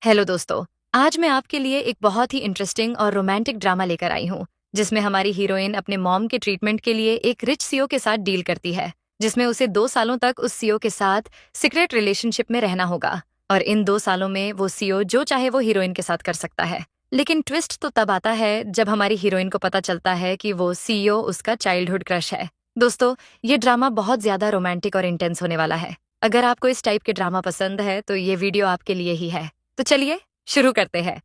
Hello दोस्तों। आज मैं आपके लिए एक बहुत ही इंटरेस्टिंग और रोमांटिक ड्रामा लेकर आई हूँ, जिसमें हमारी हीरोइन अपने मॉम के ट्रीटमेंट के लिए एक रिच सीईओ के साथ डील करती है, जिसमें उसे 2 सालों तक उस सीईओ के साथ सीक्रेट रिलेशनशिप में रहना होगा। और इन 2 सालों में वो सीईओ जो चाहे वो हीरोइन के साथ कर सकता है। लेकिन ट्विस्ट तो तब आता है जब हमारी हीरोइन को पता चलता है कि वो सीईओ उसका चाइल्डहुड क्रश है। दोस्तों, ये ड्रामा बहुत ज्यादा रोमांटिक और इंटेंस होने वाला है। अगर आपको इस टाइप के ड्रामा पसंद है तो ये वीडियो आपके लिए ही है। तो चलिए शुरू करते हैं।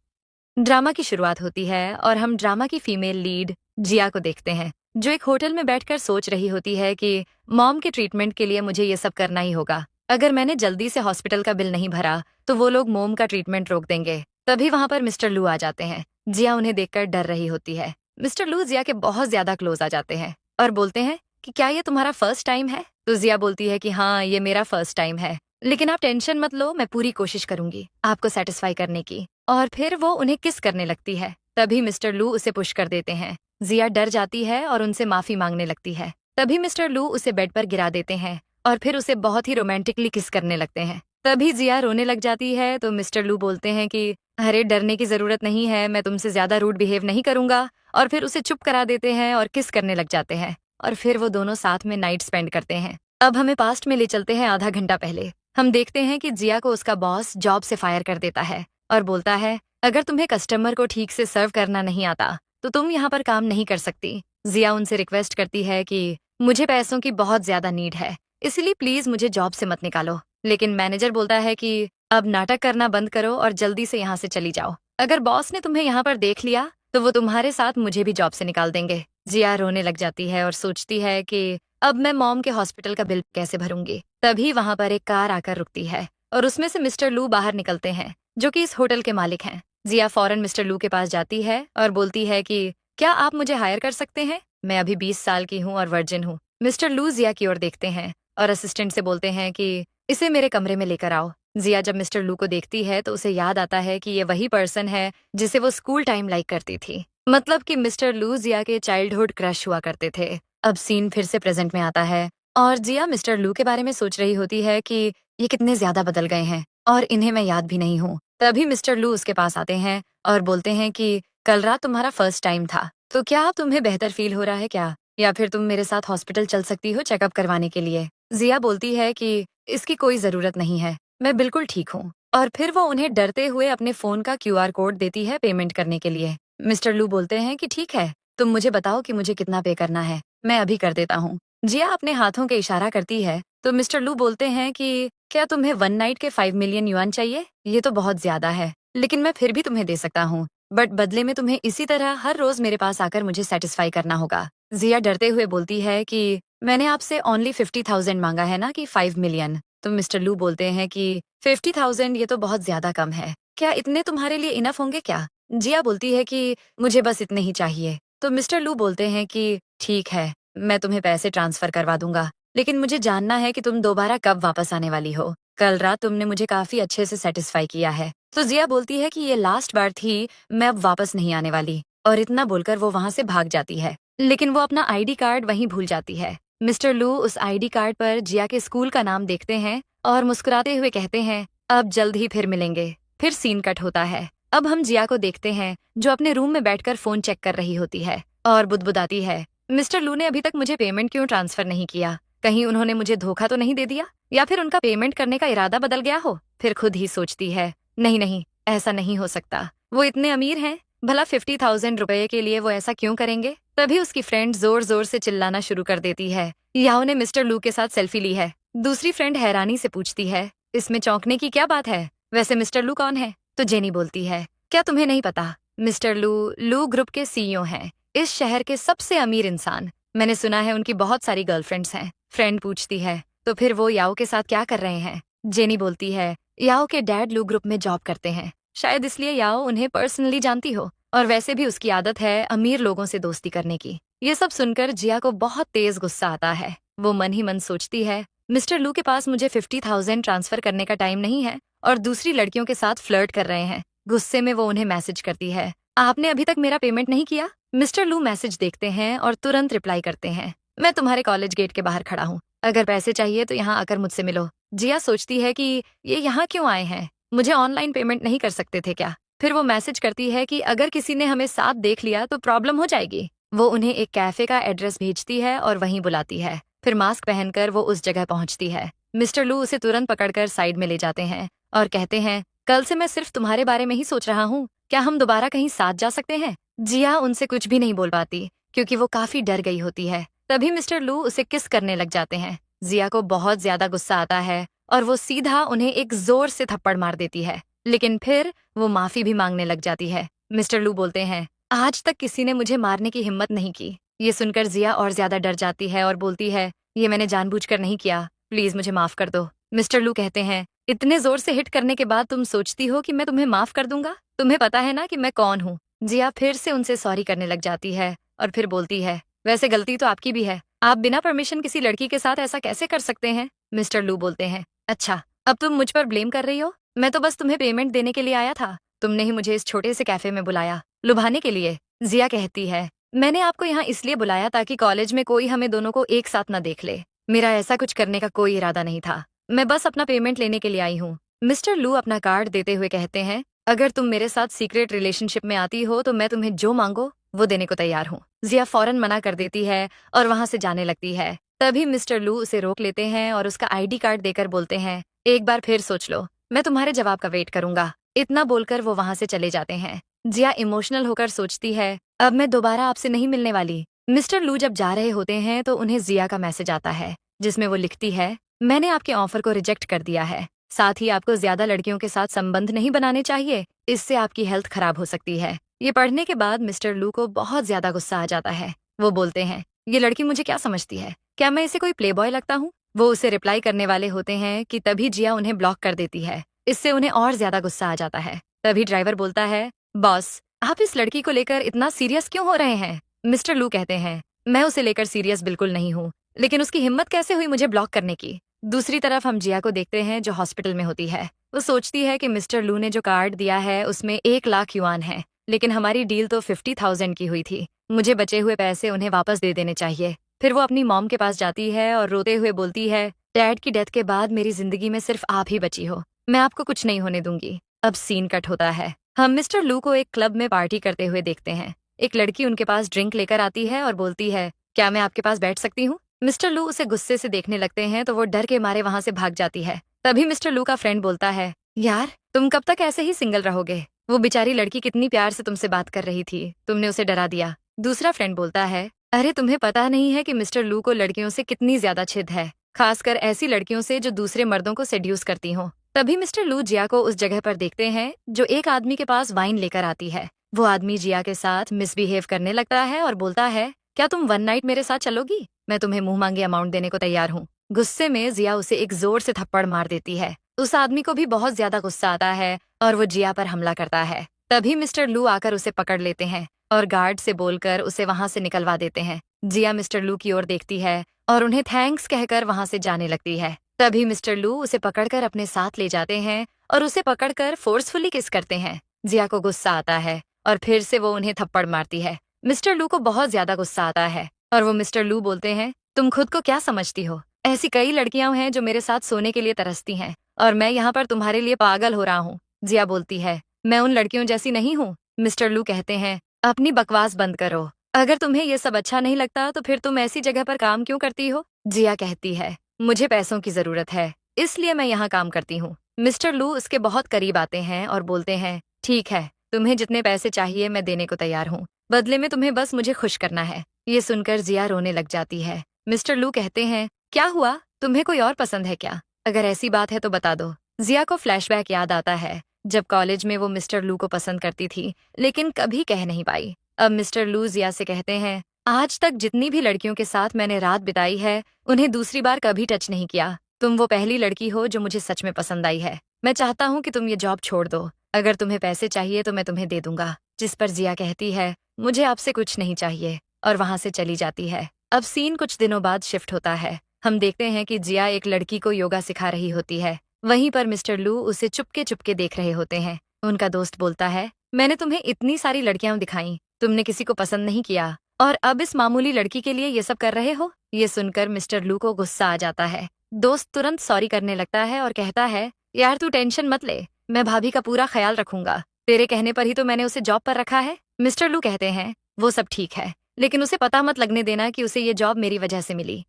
ड्रामा की शुरुआत होती है और हम ड्रामा की फीमेल लीड जिया को देखते हैं, जो एक होटल में बैठकर सोच रही होती है कि मॉम के ट्रीटमेंट के लिए मुझे ये सब करना ही होगा। अगर मैंने जल्दी से हॉस्पिटल का बिल नहीं भरा तो वो लोग मोम का ट्रीटमेंट रोक देंगे। तभी वहां पर मिस्टर लू आ जाते हैं। जिया उन्हें देखकर डर रही होती है। मिस्टर लू जिया के बहुत ज्यादा क्लोज आ जाते हैं और बोलते हैं कि क्या ये तुम्हारा फर्स्ट टाइम है। तो जिया बोलती है कि हाँ, ये मेरा फर्स्ट टाइम है, लेकिन आप टेंशन मत लो, मैं पूरी कोशिश करूंगी आपको सेटिस्फाई करने की। और फिर वो उन्हें किस करने लगती है। तभी मिस्टर लू उसे पुश कर देते हैं। जिया डर जाती है और उनसे माफी मांगने लगती है। तभी मिस्टर लू उसे बेड पर गिरा देते हैं और फिर उसे बहुत ही रोमांटिकली किस करने लगते हैं। तभी जिया रोने लग जाती है तो मिस्टर लू बोलते हैं कि अरे, डरने की जरूरत नहीं है, मैं तुमसे ज्यादा रूड बिहेव नहीं करूंगा। और फिर उसे चुप करा देते हैं और किस करने लग जाते हैं। और फिर वो दोनों साथ में नाइट स्पेंड करते हैं। अब हमें पास्ट में ले चलते हैं आधा घंटा पहले। हम देखते हैं कि जिया को उसका बॉस जॉब से फायर कर देता है और बोलता है, अगर तुम्हें कस्टमर को ठीक से सर्व करना नहीं आता तो तुम यहाँ पर काम नहीं कर सकती। जिया उनसे रिक्वेस्ट करती है कि मुझे पैसों की बहुत ज्यादा नीड है, इसलिए प्लीज मुझे जॉब से मत निकालो। लेकिन मैनेजर बोलता है कि अब नाटक करना बंद करो और जल्दी से यहाँ से चली जाओ। अगर बॉस ने तुम्हें यहाँ पर देख लिया तो वो तुम्हारे साथ मुझे भी जॉब से निकाल देंगे। जिया रोने लग जाती है और सोचती है कि अब मैं मॉम के हॉस्पिटल का बिल कैसे भरूंगी। तभी वहां पर एक कार आकर रुकती है और उसमें से मिस्टर लू बाहर निकलते हैं, जो कि इस होटल के मालिक हैं। जिया फौरन मिस्टर लू के पास जाती है और बोलती है कि क्या आप मुझे हायर कर सकते हैं, मैं अभी 20 साल की हूँ और वर्जिन हूँ। मिस्टर लू जिया की ओर देखते हैं और असिस्टेंट से बोलते हैं कि इसे मेरे कमरे में लेकर आओ। जिया जब मिस्टर लू को देखती है तो उसे याद आता है कि ये वही पर्सन है जिसे वो स्कूल टाइम लाइक करती थी। मतलब कि मिस्टर लू जिया के चाइल्डहुड क्रश हुआ करते थे। अब सीन फिर से प्रेजेंट में आता है और जिया मिस्टर लू के बारे में सोच रही होती है कि ये कितने ज्यादा बदल गए हैं और इन्हें मैं याद भी नहीं हूँ। तभी मिस्टर लू उसके पास आते हैं और बोलते हैं कि कल रात तुम्हारा फर्स्ट टाइम था, तो क्या अब तुम्हें बेहतर फील हो रहा है क्या, या फिर तुम मेरे साथ हॉस्पिटल चल सकती हो चेकअप करवाने के लिए। जिया बोलती है कि इसकी कोई जरूरत नहीं है, मैं बिल्कुल ठीक हूँ। और फिर वो उन्हें डरते हुए अपने फोन का क्यूआर कोड देती है पेमेंट करने के लिए। मिस्टर लू बोलते हैं कि ठीक है, तुम मुझे बताओ कि मुझे कितना पे करना है, मैं अभी कर देता हूँ। जिया अपने हाथों के इशारा करती है तो मिस्टर लू बोलते हैं कि क्या तुम्हें 1 नाइट के 5 मिलियन युआन चाहिए, ये तो बहुत ज्यादा है, लेकिन मैं फिर भी तुम्हें दे सकता हूँ, बट बदले में तुम्हें इसी तरह हर रोज मेरे पास आकर मुझे सेटिस्फाई करना होगा। जिया डरते हुए बोलती है कि मैंने आपसे ओनली 50,000 मांगा है ना कि 5 मिलियन। तो मिस्टर लू बोलते हैं कि 50,000 ये तो बहुत ज्यादा कम है, क्या इतने तुम्हारे लिए इनफ होंगे क्या। जिया बोलती है कि मुझे बस इतने ही चाहिए। तो मिस्टर लू बोलते हैं कि ठीक है, मैं तुम्हें पैसे ट्रांसफर करवा दूंगा, लेकिन मुझे जानना है कि तुम दोबारा कब वापस आने वाली हो। कल रात तुमने मुझे काफी अच्छे से सेटिस्फाई किया है। तो जिया बोलती है कि ये लास्ट बार थी, मैं अब वापस नहीं आने वाली। और इतना बोलकर वो वहां से भाग जाती है, लेकिन वो अपना आईडी कार्ड वहीं भूल जाती है। मिस्टर लू उस आईडी कार्ड पर जिया के स्कूल का नाम देखते हैं और मुस्कुराते हुए कहते हैं अब जल्द ही फिर मिलेंगे। फिर सीन कट होता है। अब हम जिया को देखते हैं, जो अपने रूम में बैठकर फोन चेक कर रही होती है और बुदबुदाती है, मिस्टर लू ने अभी तक मुझे पेमेंट क्यों ट्रांसफर नहीं किया, कहीं उन्होंने मुझे धोखा तो नहीं दे दिया, या फिर उनका पेमेंट करने का इरादा बदल गया हो। फिर खुद ही सोचती है, नहीं नहीं, ऐसा नहीं हो सकता, वो इतने अमीर हैं, भला 50,000 रुपए के लिए वो ऐसा क्यों करेंगे। तभी उसकी फ्रेंड जोर जोर से चिल्लाना शुरू कर देती है, याओ ने मिस्टर लू के साथ सेल्फी ली है। दूसरी फ्रेंड हैरानी से पूछती है, इसमें चौंकने की क्या बात है, वैसे मिस्टर लू कौन है। तो जेनी बोलती है, क्या तुम्हें नहीं पता, मिस्टर लू लू ग्रुप के सीईओ हैं, इस शहर के सबसे अमीर इंसान। मैंने सुना है उनकी बहुत सारी गर्लफ्रेंड्स हैं। फ्रेंड पूछती है, तो फिर वो याओ के साथ क्या कर रहे हैं। जेनी बोलती है, याओ के डैड लू ग्रुप में जॉब करते हैं, शायद इसलिए याओ उन्हें पर्सनली जानती हो, और वैसे भी उसकी आदत है अमीर लोगों से दोस्ती करने की। ये सब सुनकर जिया को बहुत तेज गुस्सा आता है। वो मन ही मन सोचती है, मिस्टर लू के पास मुझे 50,000 ट्रांसफर करने का टाइम नहीं है और दूसरी लड़कियों के साथ फ्लर्ट कर रहे हैं। गुस्से में वो उन्हें मैसेज करती है, आपने अभी तक मेरा पेमेंट नहीं किया। मिस्टर लू मैसेज देखते हैं और तुरंत रिप्लाई करते हैं, मैं तुम्हारे कॉलेज गेट के बाहर खड़ा हूँ, अगर पैसे चाहिए तो यहाँ आकर मुझसे मिलो। जिया सोचती है कि ये यहाँ क्यों आए हैं, मुझे ऑनलाइन पेमेंट नहीं कर सकते थे क्या? फिर वो मैसेज करती है कि अगर किसी ने हमें साथ देख लिया तो प्रॉब्लम हो जाएगी। वो उन्हें एक कैफे का एड्रेस भेजती है और वहीं बुलाती है। फिर मास्क पहनकर वो उस जगह पहुंचती है। मिस्टर लू उसे तुरंत पकड़कर साइड में ले जाते हैं और कहते हैं, कल से मैं सिर्फ तुम्हारे बारे में ही सोच रहा हूँ, क्या हम दोबारा कहीं साथ जा सकते हैं? जिया उनसे कुछ भी नहीं बोल पाती क्योंकि वो काफी डर गई होती है। तभी मिस्टर लू उसे किस करने लग जाते हैं। जिया को बहुत ज्यादा गुस्सा आता है और वो सीधा उन्हें एक जोर से थप्पड़ मार देती है, लेकिन फिर वो माफी भी मांगने लग जाती है। मिस्टर लू बोलते हैं, आज तक किसी ने मुझे मारने की हिम्मत नहीं की। ये सुनकर जिया और ज्यादा डर जाती है और बोलती है, ये मैंने जानबूझकर नहीं किया, प्लीज मुझे माफ कर दो। मिस्टर लू कहते हैं, इतने जोर से हिट करने के बाद तुम सोचती हो कि मैं तुम्हें माफ कर दूंगा? तुम्हें पता है ना कि मैं कौन हूँ? जिया फिर से उनसे सॉरी करने लग जाती है और फिर बोलती है, वैसे गलती तो आपकी भी है, आप बिना परमिशन किसी लड़की के साथ ऐसा कैसे कर सकते हैं? मिस्टर लू बोलते हैं, अच्छा अब तुम मुझ पर ब्लेम कर रही हो? मैं तो बस तुम्हें पेमेंट देने के लिए आया था, तुमने ही मुझे इस छोटे से कैफे में बुलाया लुभाने के लिए। जिया कहती है, मैंने आपको यहाँ इसलिए बुलाया ताकि कॉलेज में कोई हमें दोनों को एक साथ न देख ले। मेरा ऐसा कुछ करने का कोई इरादा नहीं था, मैं बस अपना पेमेंट लेने के लिए आई हूँ। मिस्टर लू अपना कार्ड देते हुए कहते हैं, अगर तुम मेरे साथ सीक्रेट रिलेशनशिप में आती हो तो मैं तुम्हें जो मांगो वो देने को तैयार हूँ। जिया फौरन मना कर देती है और वहां से जाने लगती है। तभी मिस्टर लू उसे रोक लेते हैं और उसका आईडी कार्ड देकर बोलते हैं, एक बार फिर सोच लो, मैं तुम्हारे जवाब का वेट करूंगा। इतना बोलकर वो वहां से चले जाते हैं। जिया इमोशनल होकर सोचती है, अब मैं दोबारा आपसे नहीं मिलने वाली। मिस्टर लू जब जा रहे होते हैं तो उन्हें जिया का मैसेज आता है जिसमें वो लिखती है, मैंने आपके ऑफर को रिजेक्ट कर दिया है, साथ ही आपको ज्यादा लड़कियों के साथ संबंध नहीं बनाने चाहिए, इससे आपकी हेल्थ खराब हो सकती है। ये पढ़ने के बाद मिस्टर लू को बहुत ज्यादा गुस्सा आ जाता है। वो बोलते हैं, ये लड़की मुझे क्या समझती है, क्या मैं इसे कोई प्लेबॉय लगता हूँ? वो उसे रिप्लाई करने वाले होते हैं कि तभी जिया उन्हें ब्लॉक कर देती है। इससे उन्हें और ज्यादा गुस्सा आ जाता है। तभी ड्राइवर बोलता है, बॉस आप इस लड़की को लेकर इतना सीरियस क्यों हो रहे हैं? मिस्टर लू कहते हैं, मैं उसे लेकर सीरियस बिल्कुल नहीं हूँ, लेकिन उसकी हिम्मत कैसे हुई मुझे ब्लॉक करने की? दूसरी तरफ हम जिया को देखते हैं जो हॉस्पिटल में होती है। वो सोचती है कि मिस्टर लू ने जो कार्ड दिया है उसमें 1 लाख युआन है, लेकिन हमारी डील तो 50,000 की हुई थी, मुझे बचे हुए पैसे उन्हें वापस दे देने चाहिए। फिर वो अपनी मॉम के पास जाती है और रोते हुए बोलती है, डैड की डेथ के बाद मेरी जिंदगी में सिर्फ आप ही बची हो, मैं आपको कुछ नहीं होने दूंगी। अब सीन कट होता है। हम मिस्टर लू को एक क्लब में पार्टी करते हुए देखते हैं। एक लड़की उनके पास ड्रिंक लेकर आती है और बोलती है, क्या मैं आपके पास बैठ सकती हूँ? मिस्टर लू उसे गुस्से से देखने लगते हैं तो वो डर के मारे वहां से भाग जाती है। तभी मिस्टर लू का फ्रेंड बोलता है, यार तुम कब तक ऐसे ही सिंगल रहोगे? वो बेचारी लड़की कितनी प्यार से तुमसे बात कर रही थी, तुमने उसे डरा दिया। दूसरा फ्रेंड बोलता है, अरे तुम्हें पता नहीं है कि मिस्टर लू को लड़कियों से कितनी ज्यादा छिद है, खासकर ऐसी लड़कियों से जो दूसरे मर्दों को सेड्यूस करती हों। तभी मिस्टर लू जिया को उस जगह पर देखते हैं जो एक आदमी के पास वाइन लेकर आती है। वो आदमी जिया के साथ मिसबिहेव करने लगता है और बोलता है, क्या तुम वन नाइट मेरे साथ चलोगी? मैं तुम्हें मुंह मांगे अमाउंट देने को तैयार हूँ। गुस्से में जिया उसे एक जोर से थप्पड़ मार देती है। उस आदमी को भी बहुत ज्यादा गुस्सा आता है और वो जिया पर हमला करता है। तभी मिस्टर लू आकर उसे पकड़ लेते हैं और गार्ड से बोलकर उसे वहां से निकलवा देते हैं। जिया मिस्टर लू की ओर देखती है और उन्हें थैंक्स कहकर वहां से जाने लगती है। तभी मिस्टर लू उसे पकड़कर अपने साथ ले जाते हैं और उसे पकड़कर फोर्सफुली किस करते हैं। जिया को गुस्सा आता है और फिर से वो उन्हें थप्पड़ मारती है। मिस्टर लू को बहुत ज्यादा गुस्सा आता है और वो मिस्टर लू बोलते हैं, तुम खुद को क्या समझती हो? ऐसी कई लड़कियां हैं जो मेरे साथ सोने के लिए तरसती हैं और मैं यहाँ पर तुम्हारे लिए पागल हो रहा हूँ। जिया बोलती है, मैं उन लड़कियों जैसी नहीं हूँ। मिस्टर लू कहते हैं, अपनी बकवास बंद करो, अगर तुम्हें ये सब अच्छा नहीं लगता तो फिर तुम ऐसी जगह पर काम क्यों करती हो? जिया कहती है, मुझे पैसों की जरूरत है, इसलिए मैं यहाँ काम करती हूँ। मिस्टर लू उसके बहुत करीब आते हैं और बोलते हैं, ठीक है, तुम्हें जितने पैसे चाहिए मैं देने को तैयार हूँ, बदले में तुम्हें बस मुझे खुश करना है। ये सुनकर जिया रोने लग जाती है। मिस्टर लू कहते हैं, क्या हुआ, तुम्हें कोई और पसंद है क्या? अगर ऐसी बात है तो बता दो। जिया को फ्लैशबैक याद आता है जब कॉलेज में वो मिस्टर लू को पसंद करती थी लेकिन कभी कह नहीं पाई। अब मिस्टर लू जिया से कहते हैं, आज तक जितनी भी लड़कियों के साथ मैंने रात बिताई है उन्हें दूसरी बार कभी टच नहीं किया। तुम वो पहली लड़की हो जो मुझे सच में पसंद आई है। मैं चाहता हूँ कि तुम ये जॉब छोड़ दो, अगर तुम्हें पैसे चाहिए तो मैं तुम्हें दे दूंगा। जिस पर जिया कहती है, मुझे आपसे कुछ नहीं चाहिए, और वहां से चली जाती है। अब सीन कुछ दिनों बाद शिफ्ट होता है। हम देखते हैं कि जिया एक लड़की को योगा सिखा रही होती है। वहीं पर मिस्टर लू उसे चुपके चुपके देख रहे होते हैं। उनका दोस्त बोलता है, मैंने तुम्हें इतनी सारी लड़कियां दिखाई, तुमने किसी को पसंद नहीं किया और अब इस मामूली लड़की के लिए ये सब कर रहे हो? ये सुनकर मिस्टर लू को गुस्सा आ जाता है। दोस्त तुरंत सॉरी करने लगता है और कहता है, यार तू टेंशन मत ले, मैं भाभी का पूरा ख्याल रखूंगा। तेरे कहने पर ही तो मैंने उसे जॉब पर रखा है। मिस्टर लू कहते हैं, वो सब ठीक है, लेकिन उसे पता मत लगने देना कि उसे ये जॉब मेरी वजह से मिली।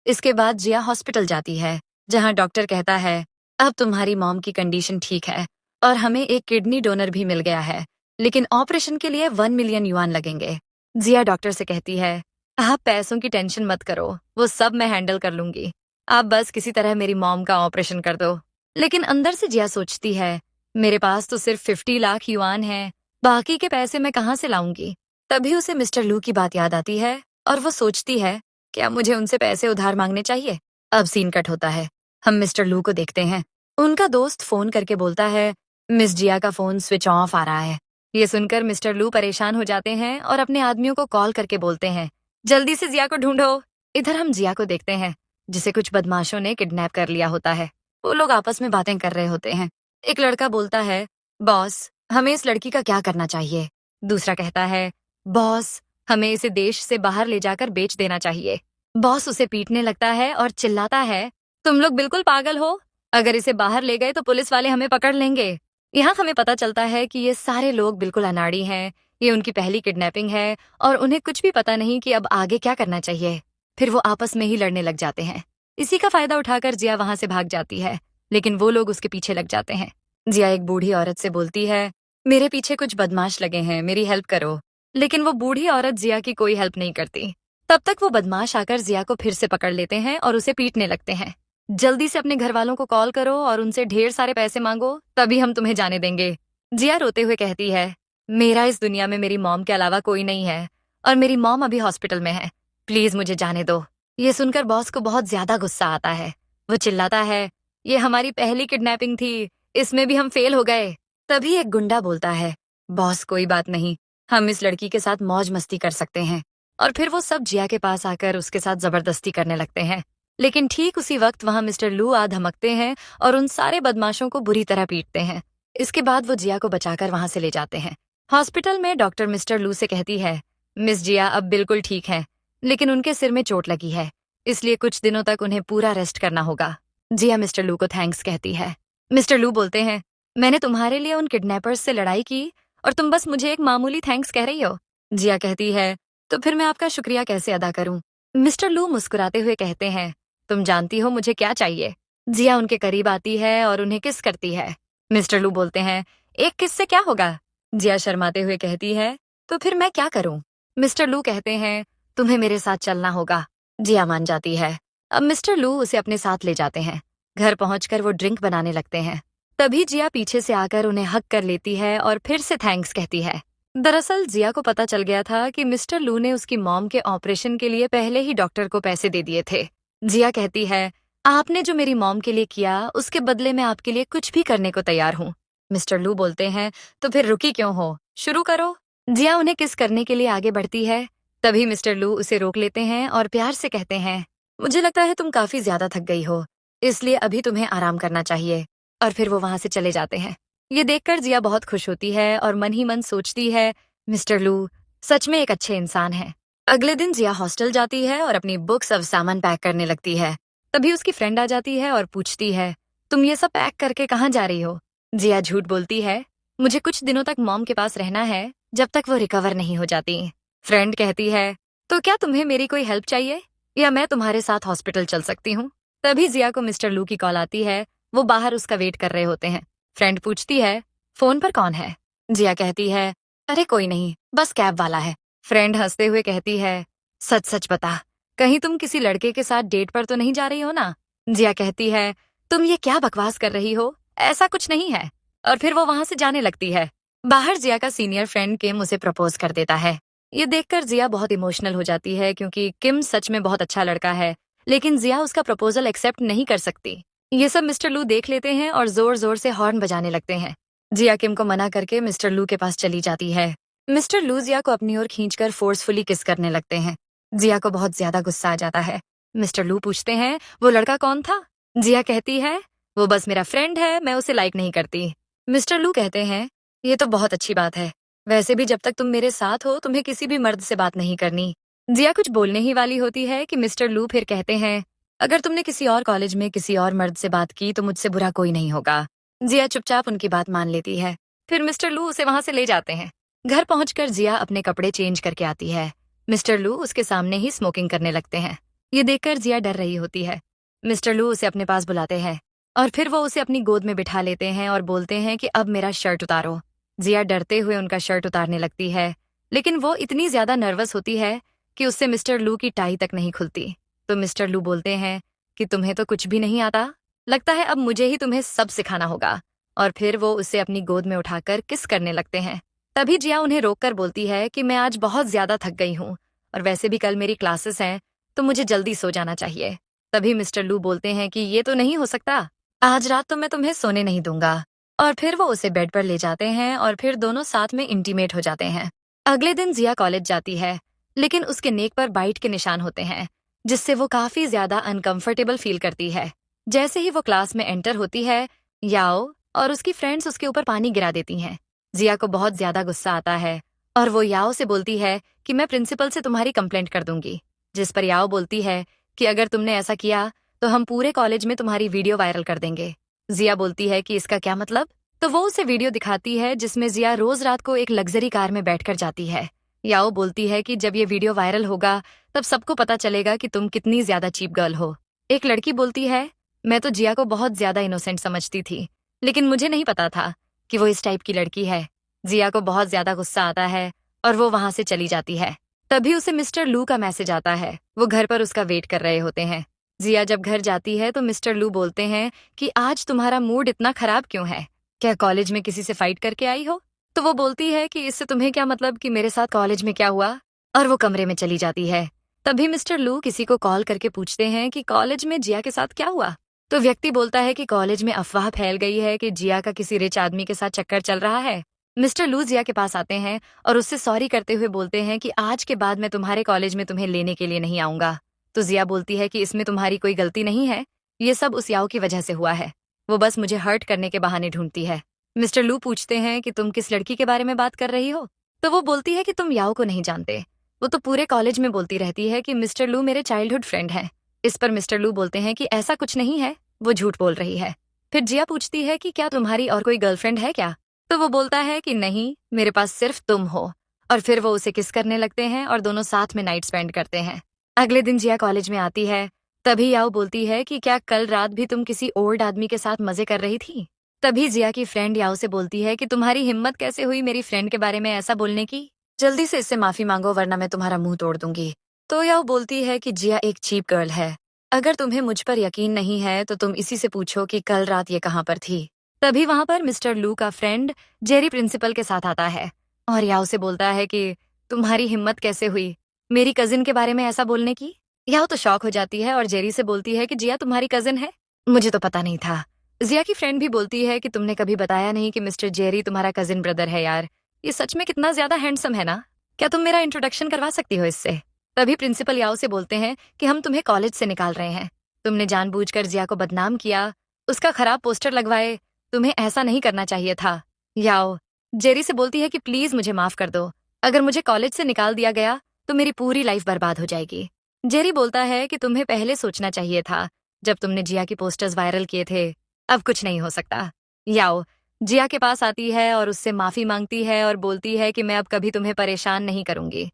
इसके बाद जिया हॉस्पिटल जाती है, जहां डॉक्टर कहता है, अब तुम्हारी मॉम की कंडीशन ठीक है और हमें एक किडनी डोनर भी मिल गया है, लेकिन ऑपरेशन के लिए 1 मिलियन युआन लगेंगे। जिया डॉक्टर से कहती है, आप पैसों की टेंशन मत करो, वो सब मैं हैंडल कर लूंगी। आप बस किसी तरह मेरी मॉम का ऑपरेशन कर दो। लेकिन अंदर से जिया सोचती है, मेरे पास तो सिर्फ 50 लाख युआन है, बाकी के पैसे मैं कहाँ से लाऊंगी। तभी उसे मिस्टर लू की बात याद आती है और वो सोचती है, क्या मुझे उनसे पैसे उधार मांगने चाहिए। अब सीन कट होता है, हम मिस्टर लू को देखते हैं। उनका दोस्त फोन करके बोलता है, मिस जिया का फोन स्विच ऑफ आ रहा है। ये सुनकर मिस्टर लू परेशान हो जाते हैं और अपने आदमियों को कॉल करके बोलते हैं, जल्दी से जिया को ढूंढो। इधर हम जिया को देखते हैं, जिसे कुछ बदमाशों ने किडनैप कर लिया होता है। वो लोग आपस में बातें कर रहे होते हैं। एक लड़का बोलता है, बॉस हमें इस लड़की का क्या करना चाहिए। दूसरा कहता है, बॉस हमें इसे देश से बाहर ले जाकर बेच देना चाहिए। बॉस उसे पीटने लगता है और चिल्लाता है, तुम लोग बिल्कुल पागल हो, अगर इसे बाहर ले गए तो पुलिस वाले हमें पकड़ लेंगे। यहाँ हमें पता चलता है कि ये सारे लोग बिल्कुल अनाड़ी हैं, ये उनकी पहली किडनैपिंग है और उन्हें कुछ भी पता नहीं कि अब आगे क्या करना चाहिए। फिर वो आपस में ही लड़ने लग जाते हैं। इसी का फायदा उठाकर जिया वहां से भाग जाती है, लेकिन वो लोग उसके पीछे लग जाते हैं। जिया एक बूढ़ी औरत से बोलती है, मेरे पीछे कुछ बदमाश लगे हैं, मेरी हेल्प करो। लेकिन वो बूढ़ी औरत जिया की कोई हेल्प नहीं करती। तब तक वो बदमाश आकर जिया को फिर से पकड़ लेते हैं और उसे पीटने लगते हैं। जल्दी से अपने घर वालों को कॉल करो और उनसे ढेर सारे पैसे मांगो, तभी हम तुम्हें जाने देंगे। जिया रोते हुए कहती है, मेरा इस दुनिया में मेरी मॉम के अलावा कोई नहीं है और मेरी मॉम अभी हॉस्पिटल में है, प्लीज मुझे जाने दो। ये सुनकर बॉस को बहुत ज्यादा गुस्सा आता है। वो चिल्लाता है, ये हमारी पहली किडनैपिंग थी, इसमें भी हम फेल हो गए। तभी एक गुंडा बोलता है, बॉस कोई बात नहीं, हम इस लड़की के साथ मौज मस्ती कर सकते हैं। और फिर वो सब जिया के पास आकर उसके साथ जबरदस्ती करने लगते हैं। लेकिन ठीक उसी वक्त वहां मिस्टर लू आ धमकते हैं और उन सारे बदमाशों को बुरी तरह पीटते हैं। इसके बाद वो जिया को बचाकर वहां से ले जाते हैं। हॉस्पिटल में डॉक्टर मिस्टर लू से कहती है, मिस जिया अब बिल्कुल ठीक है, लेकिन उनके सिर में चोट लगी है, इसलिए कुछ दिनों तक उन्हें पूरा रेस्ट करना होगा। जिया मिस्टर लू को थैंक्स कहती है। मिस्टर लू बोलते हैं, मैंने तुम्हारे लिए उन किडनैपर्स से लड़ाई की और तुम बस मुझे एक मामूली थैंक्स कह रही हो। जिया कहती है, तो फिर मैं आपका शुक्रिया कैसे अदा करूं। मिस्टर लू मुस्कुराते हुए कहते हैं, तुम जानती हो मुझे क्या चाहिए। जिया उनके करीब आती है और उन्हें किस करती है। मिस्टर लू बोलते हैं, एक किस से क्या होगा। जिया शर्माते हुए कहती है, तो फिर मैं क्या करूं। मिस्टर लू कहते हैं, तुम्हें मेरे साथ चलना होगा। जिया मान जाती है। अब मिस्टर लू उसे अपने साथ ले जाते हैं। घर पहुंचकर वो ड्रिंक बनाने लगते हैं। तभी जिया पीछे से आकर उन्हें हक कर लेती है और फिर से थैंक्स कहती है। दरअसल जिया को पता चल गया था कि मिस्टर लू ने उसकी मॉम के ऑपरेशन के लिए पहले ही डॉक्टर को पैसे दे दिए थे। जिया कहती है, आपने जो मेरी मॉम के लिए किया उसके बदले मैं आपके लिए कुछ भी करने को तैयार हूँ। मिस्टर लू बोलते हैं, तो फिर रुकी क्यों हो, शुरू करो। जिया उन्हें किस करने के लिए आगे बढ़ती है। तभी मिस्टर लू उसे रोक लेते हैं और प्यार से कहते हैं, मुझे लगता है तुम काफी ज्यादा थक गई हो, इसलिए अभी तुम्हें आराम करना चाहिए। और फिर वो वहां से चले जाते हैं। ये देखकर जिया बहुत खुश होती है और मन ही मन सोचती है, मिस्टर लू सच में एक अच्छे इंसान है। अगले दिन जिया हॉस्टल जाती है और अपनी बुक्स और सामान पैक करने लगती है। तभी उसकी फ्रेंड आ जाती है और पूछती है, तुम ये सब पैक करके कहाँ जा रही हो। जिया झूठ बोलती है, मुझे कुछ दिनों तक मॉम के पास रहना है, जब तक वो रिकवर नहीं हो जाती। फ्रेंड कहती है, तो क्या तुम्हें मेरी कोई हेल्प चाहिए या मैं तुम्हारे साथ हॉस्पिटल चल सकती हूँ। तभी जिया को मिस्टर लू की कॉल आती है। वो बाहर उसका वेट कर रहे होते हैं। फ्रेंड पूछती है, फोन पर कौन है। जिया कहती है, अरे कोई नहीं, बस कैब वाला है। फ्रेंड हंसते हुए कहती है, सच सच बता, कहीं तुम किसी लड़के के साथ डेट पर तो नहीं जा रही हो ना। जिया कहती है, तुम ये क्या बकवास कर रही हो, ऐसा कुछ नहीं है। और फिर वो वहां से जाने लगती है। बाहर जिया का सीनियर फ्रेंड किम उसे प्रपोज कर देता है। ये देखकर जिया बहुत इमोशनल हो जाती है, क्योंकि किम सच में बहुत अच्छा लड़का है, लेकिन जिया उसका प्रपोजल एक्सेप्ट नहीं कर सकती। ये सब मिस्टर लू देख लेते हैं और जोर जोर से हॉर्न बजाने लगते हैं। जिया किम को मना करके मिस्टर लू के पास चली जाती है। मिस्टर लू जिया को अपनी ओर खींचकर फोर्सफुली किस करने लगते हैं। जिया को बहुत ज्यादा गुस्सा आ जाता है। मिस्टर लू पूछते हैं, वो लड़का कौन था। जिया कहती है, वो बस मेरा फ्रेंड है, मैं उसे लाइक नहीं करती। मिस्टर लू कहते हैं, ये तो बहुत अच्छी बात है, वैसे भी जब तक तुम मेरे साथ हो तुम्हें किसी भी मर्द से बात नहीं करनी। जिया कुछ बोलने ही वाली होती है कि मिस्टर लू फिर कहते हैं, अगर तुमने किसी और कॉलेज में किसी और मर्द से बात की तो मुझसे बुरा कोई नहीं होगा। जिया चुपचाप उनकी बात मान लेती है। फिर मिस्टर लू उसे वहां से ले जाते हैं। घर पहुंचकर जिया अपने कपड़े चेंज करके आती है। मिस्टर लू उसके सामने ही स्मोकिंग करने लगते हैं। ये देखकर जिया डर रही होती है। मिस्टर लू उसे अपने पास बुलाते हैं और फिर वो उसे अपनी गोद में बिठा लेते हैं और बोलते हैं कि अब मेरा शर्ट उतारो। जिया डरते हुए उनका शर्ट उतारने लगती है, लेकिन वो इतनी ज्यादा नर्वस होती है कि उससे मिस्टर लू की टाई तक नहीं खुलती। तो मिस्टर लू बोलते हैं कि तुम्हें तो कुछ भी नहीं आता, लगता है अब मुझे ही तुम्हें सब सिखाना होगा। और फिर वो उसे अपनी गोद में उठाकर किस करने लगते हैं। तभी जिया उन्हें रोककर बोलती है कि मैं आज बहुत ज्यादा थक गई हूँ और वैसे भी कल मेरी क्लासेस हैं, तो मुझे जल्दी सो जाना चाहिए। तभी मिस्टर लू बोलते हैं कि ये तो नहीं हो सकता, आज रात तो मैं तुम्हें सोने नहीं दूंगा। और फिर वो उसे बेड पर ले जाते हैं और फिर दोनों साथ में इंटीमेट हो जाते हैं। अगले दिन जिया कॉलेज जाती है, लेकिन उसके नेक पर बाइट के निशान होते हैं, जिससे वो काफी ज्यादा अनकंफर्टेबल फील करती है। जैसे ही वो क्लास में एंटर होती है, याओ और उसकी फ्रेंड्स उसके ऊपर पानी गिरा देती हैं। जिया को बहुत ज्यादा गुस्सा आता है और वो याओ से बोलती है कि मैं प्रिंसिपल से तुम्हारी कंप्लेंट कर दूंगी। जिस पर याओ बोलती है कि अगर तुमने ऐसा किया तो हम पूरे कॉलेज में तुम्हारी वीडियो वायरल कर देंगे। जिया बोलती है कि इसका क्या मतलब। तो वो उसे वीडियो दिखाती है जिसमें जिया रोज रात को एक लग्जरी कार में बैठकर जाती है। याओ बोलती है कि जब ये वीडियो वायरल होगा तब सबको पता चलेगा कि तुम कितनी ज्यादा चीप गर्ल हो। एक लड़की बोलती है, मैं तो जिया को बहुत ज्यादा इनोसेंट समझती थी, लेकिन मुझे नहीं पता था कि वो इस टाइप की लड़की है। जिया को बहुत ज्यादा गुस्सा आता है और वो वहां से चली जाती है। तभी उसे मिस्टर लू का मैसेज आता है। वो घर पर उसका वेट कर रहे होते हैं। जिया जब घर जाती है तो मिस्टर लू बोलते हैं कि आज तुम्हारा मूड इतना खराब क्यों है, क्या कॉलेज में किसी से फाइट करके आई हो। तो वो बोलती है कि इससे तुम्हें क्या मतलब कि मेरे साथ कॉलेज में क्या हुआ, और वो कमरे में चली जाती है। तभी मिस्टर लू किसी को कॉल करके पूछते हैं कि कॉलेज में जिया के साथ क्या हुआ। तो व्यक्ति बोलता है कि कॉलेज में अफवाह फैल गई है कि जिया का किसी रिच आदमी के साथ चक्कर चल रहा है। मिस्टर लू जिया के पास आते हैं और उससे सॉरी करते हुए बोलते हैं कि आज के बाद मैं तुम्हारे कॉलेज में तुम्हें लेने के लिए नहीं आऊंगा। तो जिया बोलती है कि इसमें तुम्हारी कोई गलती नहीं है, ये सब उस याओ की वजह से हुआ है, वो बस मुझे हर्ट करने के बहाने ढूंढती है। मिस्टर लू पूछते हैं कि तुम किस लड़की के बारे में बात कर रही हो। तो वो बोलती है कि तुम याओ को नहीं जानते, वो तो पूरे कॉलेज में बोलती रहती है कि मिस्टर लू मेरे चाइल्डहुड फ्रेंड हैं। इस पर मिस्टर लू बोलते हैं कि ऐसा कुछ नहीं है, वो झूठ बोल रही है। फिर जिया पूछती है कि क्या तुम्हारी और कोई गर्लफ्रेंड है क्या। तो वो बोलता है कि नहीं, मेरे पास सिर्फ तुम हो। और फिर वो उसे किस करने लगते हैं और दोनों साथ में नाइट स्पेंड करते हैं। अगले दिन जिया कॉलेज में आती है। तभी याओ बोलती है कि क्या कल रात भी तुम किसी ओल्ड आदमी के साथ मजे कर रही थी। तभी जिया की फ्रेंड याओ से बोलती है कि तुम्हारी हिम्मत कैसे हुई मेरी फ्रेंड के बारे में ऐसा बोलने की, जल्दी से इससे माफी मांगो वरना मैं तुम्हारा मुंह तोड़ दूंगी। तो याओ बोलती है कि जिया एक चीप गर्ल है, अगर तुम्हें मुझ पर यकीन नहीं है तो तुम इसी से पूछो कि कल रात ये कहाँ पर थी। तभी वहां पर मिस्टर लू का फ्रेंड जेरी प्रिंसिपल के साथ आता है और याओ से बोलता है कि तुम्हारी हिम्मत कैसे हुई मेरी कजिन के बारे में ऐसा बोलने की। याओ तो शॉक हो जाती है और जेरी से बोलती है कि जिया तुम्हारी कजिन है, मुझे तो पता नहीं था। जिया की फ्रेंड भी बोलती है कि तुमने कभी बताया नहीं कि मिस्टर जेरी तुम्हारा कजिन ब्रदर है। यार ये सच में कितना ज्यादा हैंडसम है ना, क्या तुम मेरा इंट्रोडक्शन करवा सकती हो इससे। तभी प्रिंसिपल याओ से बोलते हैं कि हम तुम्हें कॉलेज से निकाल रहे हैं, तुमने जानबूझकर जिया को बदनाम किया, उसका खराब पोस्टर लगवाए, तुम्हें ऐसा नहीं करना चाहिए था। याओ जेरी से बोलती है कि प्लीज मुझे माफ कर दो, अगर मुझे कॉलेज से निकाल दिया गया तो मेरी पूरी लाइफ बर्बाद हो जाएगी। जेरी बोलता है कि तुम्हें पहले सोचना चाहिए था जब तुमने जिया की पोस्टर्स वायरल किए थे, अब कुछ नहीं हो सकता। याओ जिया के पास आती है और उससे माफी मांगती है और बोलती है कि मैं अब कभी तुम्हें परेशान नहीं करूंगी।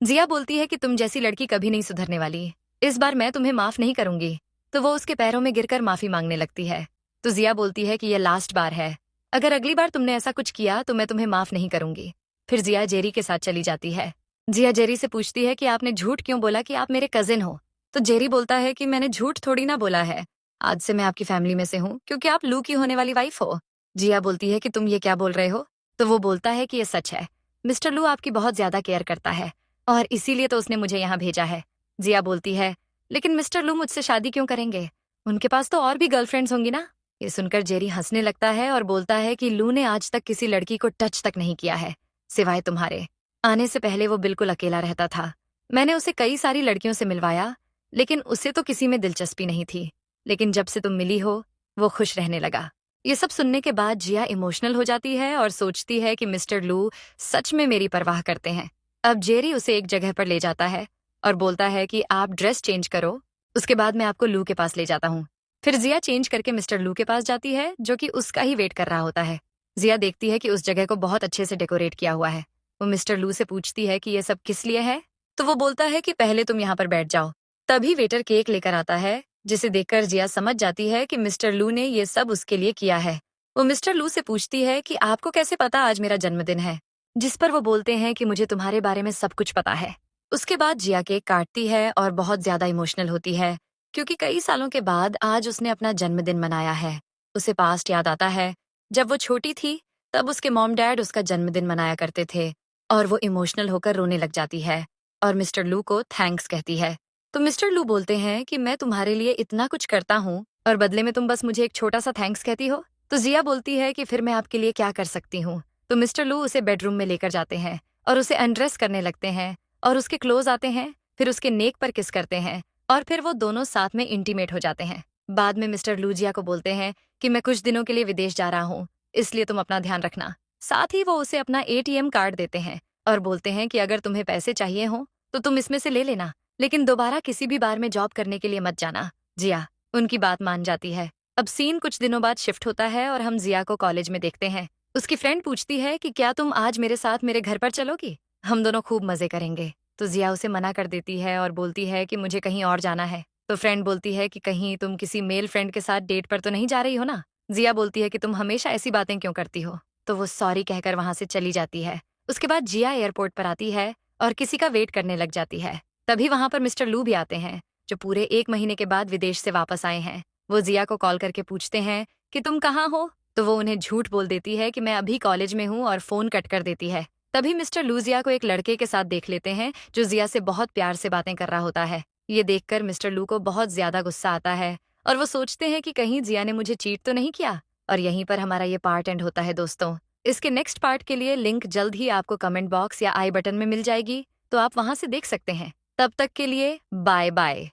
जिया बोलती है कि तुम जैसी लड़की कभी नहीं सुधरने वाली, इस बार मैं तुम्हें माफ नहीं करूंगी। तो वो उसके पैरों में गिरकर माफी मांगने लगती है। तो जिया बोलती है कि यह लास्ट बार है, अगर अगली बार तुमने ऐसा कुछ किया तो मैं तुम्हें माफ नहीं करूंगी। फिर जिया जेरी के साथ चली जाती है। जिया जेरी से पूछती है कि आपने झूठ क्यों बोला कि आप मेरे कजिन हो। तो जेरी बोलता है कि मैंने झूठ थोड़ी ना बोला है, आज से मैं आपकी फैमिली में से हूँ क्योंकि आप लू की होने वाली वाइफ हो। जिया बोलती है कि तुम ये क्या बोल रहे हो। तो वो बोलता है कि ये सच है, मिस्टर लू आपकी बहुत ज्यादा केयर करता है और इसीलिए तो उसने मुझे यहाँ भेजा है। जिया बोलती है लेकिन मिस्टर लू मुझसे शादी क्यों करेंगे, उनके पास तो और भी गर्लफ्रेंड्स होंगी ना। ये सुनकर जेरी हंसने लगता है और बोलता है कि लू ने आज तक किसी लड़की को टच तक नहीं किया है, सिवाय तुम्हारे। आने से पहले वो बिल्कुल अकेला रहता था, मैंने उसे कई सारी लड़कियों से मिलवाया, लेकिन उसे तो किसी में दिलचस्पी नहीं थी, लेकिन जब से तुम मिली हो वो खुश रहने लगा। ये सब सुनने के बाद जिया इमोशनल हो जाती है और सोचती है कि मिस्टर लू सच में मेरी परवाह करते हैं। अब जेरी उसे एक जगह पर ले जाता है और बोलता है कि आप ड्रेस चेंज करो, उसके बाद मैं आपको लू के पास ले जाता हूँ। फिर जिया चेंज करके मिस्टर लू के पास जाती है, जो कि उसका ही वेट कर रहा होता है। जिया देखती है कि उस जगह को बहुत अच्छे से डेकोरेट किया हुआ है। वो मिस्टर लू से पूछती है कि ये सब किस लिए है, तो वो बोलता है कि पहले तुम यहाँ पर बैठ जाओ। तभी वेटर केक लेकर आता है, जिसे देखकर जिया समझ जाती है कि मिस्टर लू ने ये सब उसके लिए किया है। वो मिस्टर लू से पूछती है कि आपको कैसे पता आज मेरा जन्मदिन है, जिस पर वो बोलते हैं कि मुझे तुम्हारे बारे में सब कुछ पता है। उसके बाद जिया केक काटती है और बहुत ज्यादा इमोशनल होती है, क्योंकि कई सालों के बाद आज उसने अपना जन्मदिन मनाया है। उसे पास्ट याद आता है, जब वो छोटी थी तब उसके मॉम डैड उसका जन्मदिन मनाया करते थे, और वो इमोशनल होकर रोने लग जाती है और मिस्टर लू को थैंक्स कहती है। तो मिस्टर लू बोलते हैं कि मैं तुम्हारे लिए इतना कुछ करता हूँ और बदले में तुम बस मुझे एक छोटा सा थैंक्स कहती हो। तो जिया बोलती है कि फिर मैं आपके लिए क्या कर सकती हूँ। तो मिस्टर लू उसे बेडरूम में लेकर जाते हैं और उसे अनड्रेस करने लगते हैं और उसके क्लोज आते हैं, फिर उसके नेक पर किस करते हैं और फिर वो दोनों साथ में इंटीमेट हो जाते हैं। बाद में मिस्टर लू जिया को बोलते हैं कि मैं कुछ दिनों के लिए विदेश जा रहा हूँ, इसलिए तुम अपना ध्यान रखना। साथ ही वो उसे अपना एटीएम कार्ड देते हैं और बोलते हैं कि अगर तुम्हें पैसे चाहिए हो तो तुम इसमें से ले लेना, लेकिन दोबारा किसी भी बार में जॉब करने के लिए मत जाना। जिया उनकी बात मान जाती है। अब सीन कुछ दिनों बाद शिफ्ट होता है और हम जिया को कॉलेज में देखते हैं। उसकी फ्रेंड पूछती है कि क्या तुम आज मेरे साथ मेरे घर पर चलोगी, हम दोनों खूब मजे करेंगे। तो जिया उसे मना कर देती है और बोलती है कि मुझे कहीं और जाना है। तो फ्रेंड बोलती है कि कहीं तुम किसी मेल फ्रेंड के साथ डेट पर तो नहीं जा रही हो ना। जिया बोलती है कि तुम हमेशा ऐसी बातें क्यों करती हो। तो वो सॉरी कहकर वहां से चली जाती है। उसके बाद जिया एयरपोर्ट पर आती है और किसी का वेट करने लग जाती है। तभी वहां पर मिस्टर लू भी आते हैं, जो पूरे 1 महीने के बाद विदेश से वापस आए हैं। वो जिया को कॉल करके पूछते हैं कि तुम कहाँ हो। तो वो उन्हें झूठ बोल देती है कि मैं अभी कॉलेज में हूँ और फोन कट कर देती है। तभी मिस्टर लू जिया को एक लड़के के साथ देख लेते हैं, जो जिया से बहुत प्यार से बातें कर रहा होता है। ये देखकर मिस्टर लू को बहुत ज्यादा गुस्सा आता है और वो सोचते हैं कि कहीं जिया ने मुझे चीट तो नहीं किया। और यहीं पर हमारा ये पार्ट एंड होता है दोस्तों। इसके नेक्स्ट पार्ट के लिए लिंक जल्द ही आपको कमेंट बॉक्स या आई बटन में मिल जाएगी, तो आप वहां से देख सकते हैं। तब तक के लिए बाय बाय।